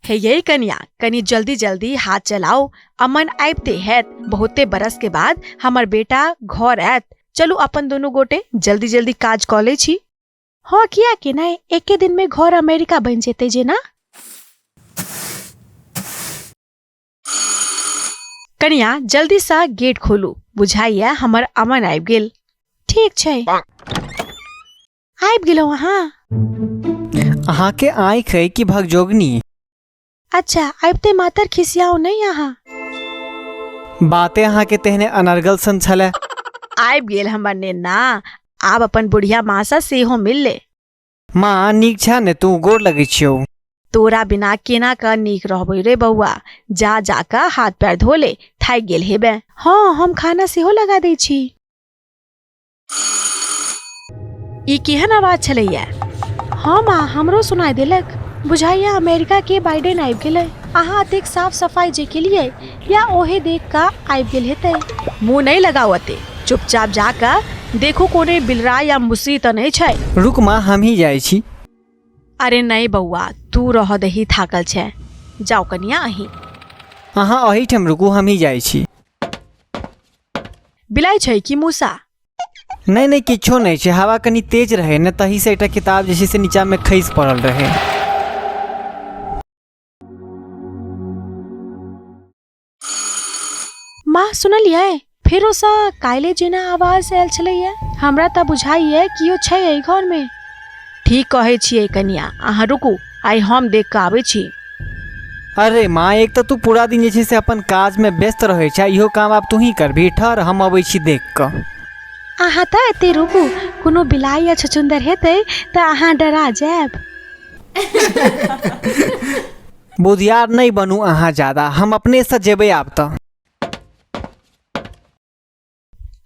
हे यही कनिया, कनी जल्दी जल्दी हाथ चलाओ। अमन आइबते हैत, बहुते बरस के बाद हमर बेटा घर आयत। चलू अपन दोनों गोटे जल्दी जल्दी काज क लै छी। हाँ किया के नहीं, एके दिन में घर अमेरिका बन जेते जे ना। कनिया जल्दी सा गेट खोलू, बुझाइया हमर अमन आइब गेल। ठीक छै, आइब गेलौ अहाँ। अहाँ के आँख है कि भगजोगनी? अच्छा, आइबते मातर खिसियाओ नहीं अहाँ। बातें अहाँ के तेहने अनर्गल सन छले। आइब गेल हमर नेना, आब अपन बुढ़िया माँ सा सेहो मिल ले। माँ नीक छा ने, तू गोर लगै छियौ। तोरा बिना केना का नीक रहबै रे बउआ। जा जाका हाथ पैर धो ले, थाक गेल हेबे। हाँ, हम खाना सेहो लगा दै छी। ई केहन आवाज छलैया? हाँ माँ, हमरो सुनाई देलक। बुझाइया अमेरिका के बाइडेन आइब गेलै। अहाँ अतेक साफ सफाई जे केलिए या ओहे देख का आइब गेल हेतै। मुंह नहीं लगावते, चुपचाप जाका देखो कोने बिलरा या मुसरी त नहीं छै। रुक माँ, हम ही जाइ छी। अरे नहीं बउआ, तू रह दही, थाकल छै। जाओ कनिया अही। अहाँ अही ठम रुकू, हम ही जाइ छी। बिलाई छै कि मूसा? नहीं नहीं, किछो नहीं छै। हवा कनी तेज रहे न, तही से एकटा किताब जे छै से नीचा में खसि पड़ल रहे। माँ सुनलियै, फेरो सा काइले जेना आवाज आयल छलैया। हमरा त बुझाइए कियो छै एहि घर में। ठीक कहै छियै कनिया, अहाँ रुकू, आइ हम देख के आबै छी। अरे माँ, एक तो तू पूरा दिन जे छै से अपन काज में व्यस्त रहे छै, इहो काम आब तू ही करबी। ठहर, हम अबै छी देख कऽ। अहाँ त एते रुकू, कोनो बिलाई या छछुंदर हेतै त अहाँ डरा जायब। बुधियार नहीं बनू अहाँ ज्यादा, हम अपने से जेबै आब त।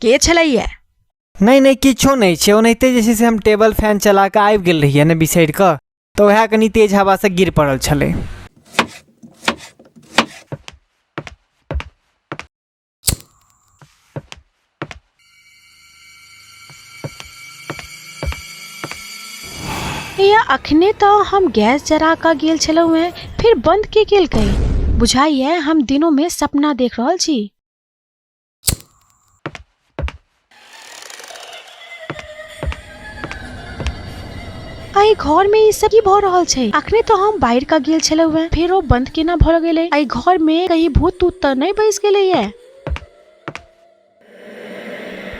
के छलैया? नहीं नहीं, किछो नहीं छै। ओनाहिते जे छै से हम टेबल फैन चला के आबि गेल रहियै ने बिसरि कऽ, तो वएह कनी तेज हवा से गिर पड़ल छलै। या अखने तो हम गैस जरा का गेल छलौ हैं, फिर बंद के गेल कई। बुझाइए हम दिनों में सपना देख रहल छी। आई घर में ई सब की भ रहल छै? अखने तो हम बाहर का गेल छलौ हैं, फिर वो बंद केना भ गेलै? आई घर में कहीं भूत तूत त नहीं बैस गेलै है?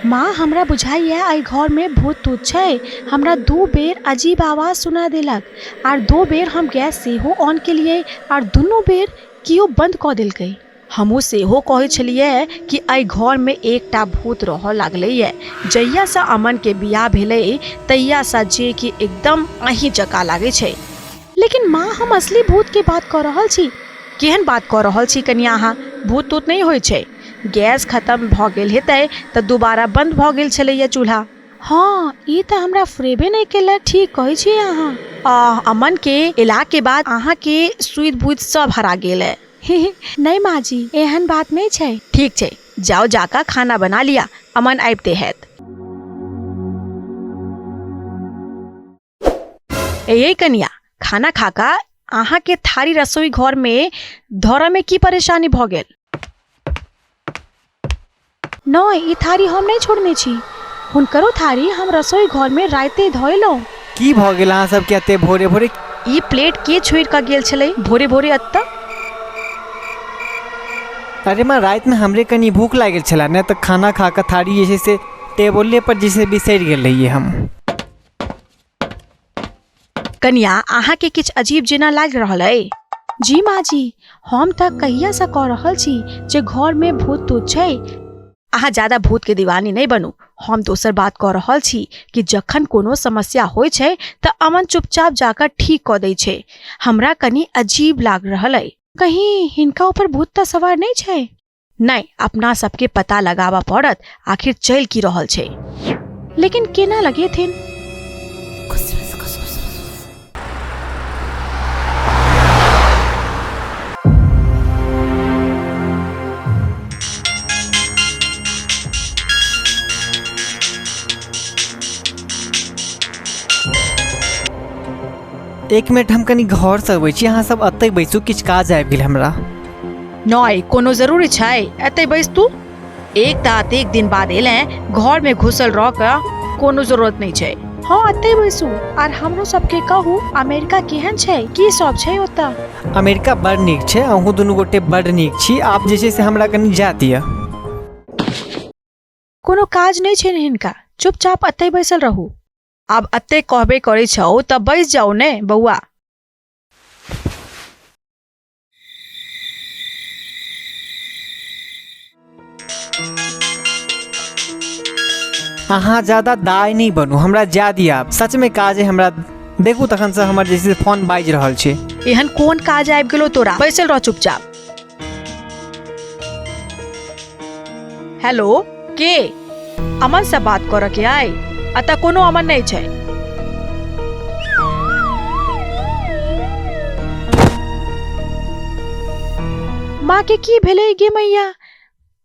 माँ हमरा बुझाइए आई घर में भूत तूत छै। हमरा 2 बेर अजीब आवाज सुना देलक, और 2 बेर हम गैस सेहो ऑन केलिए, और दुनू बेर कियो बंद क देलकै। हमहू सेहो कहै छलिए कि आई घर में एकटा भूत रह लागलैए। जहिया से अमन के बियाह भेलै तहिया से जे कि एकदम अही जका लागे छै। लेकिन माँ, हम असली भूत के बात कर रहल छी। केहन बात कर रहल छी कनिया अहाँ? भूत तूत नहीं होय छै। गैस खत्म भ गेल हेतै त दोबारा बंद भ गेल छलैया चूल्हा। हाँ, ई त हमरा फ्रेबे नहीं केलक। ठीक कहै छी अहाँ। अमन के इला के बाद अहाँ के सुई बुध सब हरा गेल है। नहीं माँ जी, एहन बात नहीं छै। ठीक छै, जाओ जाका खाना बना लिया, अमन आइबते हैत। ए कनिया, खाना खाका अहाँ के थारी रसोई घर में धर में की परेशानी भ गेल? नहीं, ई थारी हम नहीं छोड़ने छी। हुनकरो थारी हम रसोई घर में राइते धोइलो। की भ गेल अहाँ सब के एते भोरे भोरे? ई प्लेट के छोड़ का गेल छलै भोरे भोरे अत्ता? अरे माँ, रात में हमरे कनी भूख लागल छला ने, तो खाना खा के थारी जे छै से टेबले पर जैसे बिसरि गेल रहिए हम। कनिया, अहाँ के किछ अजीब जेना लाग रहल है? जी माँ जी, हम तक कहिया से कह रहल छी जे घर में भूत तूत छै। अहाँ ज्यादा भूत के दीवानी नहीं बनू। हम दोसर बात कह रहल छी कि जखन कोनो समस्या होय छै त अमन चुपचाप जाकर ठीक क दै छै। हमरा कनी अजीब लाग रहल है। कहीं हिनका ऊपर भूत त सवार नहीं छै? नहीं, अपना सबके पता लगावा पड़त आखिर चल की रहल छै। लेकिन केना लगे थिन? एक मिनट हम कनी घर से अबै छी, अहाँ सब अतै बैसू, किछु काज आबि गेल हमरा। नय कोनो जरूरी छै एते बैस तू। एक तात एक दिन बाद एले घर में घुसल रह के कोनो जरूरत नहीं छै। हाँ अते बैसू और हमरो सबके कहू अमेरिका केहन छै, की सब छै ओता? अमेरिका बड़ नीक छै, अहूँ दुनू गोटे बड़ नीक छी। आप जे छै से हमरा कनी जा दिया। कोनो काज नहीं छै हिनका, चुपचाप अते बैसल रहू। अब अते कहबे करे छौ तब बैस जाओ ने बउआ। अहाँ ज्यादा दाय नहीं बनू, हमरा जा दिया। सच में काज है हमरा, देखू तखन से हमर जैसे फोन बाज रहल छै। एहन कोन काज आबि गेलो तोरा, बैसल रह चुपचाप। हेलो के? अमन से बात कर के आई? अतः कोनो अमन नहीं छै। माँ के की भेलै गे मैया?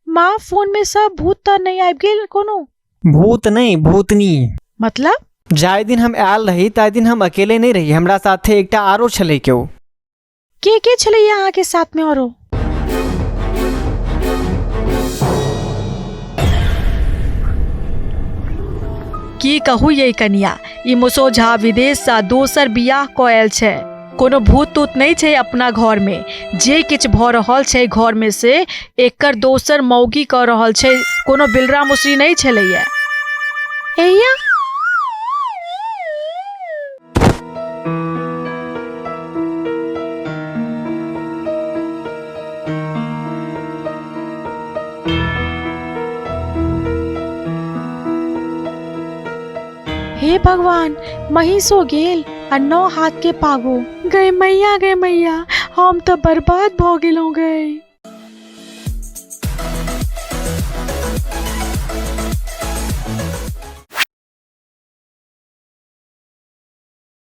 माँ फोन में सब भूत त नहीं आबि गेल कोनो? भूत नहीं, भूतनी। मतलब? जाय दिन हम आयल रही ताय दिन हम अकेले नहीं रही, हमरा साथे एकटा आरो छलै केओ। के छलै यहाँ के साथ में औरो? की कहू ये कन्या, ई मुसोझा विदेश से दोसर बियाह कयल छै। कोनो भूत तूत नहीं छै अपना घर में। जे किछ भ रहल छै घर में से एकर दोसर मौगी कर रहल छै, कोनो बिलरा मुसरी नहीं छलैया। एया हे भगवान, महिषो गेल आ 9 हाथ के पागो। गए मैया हम तो बर्बाद भ गेलौ गए।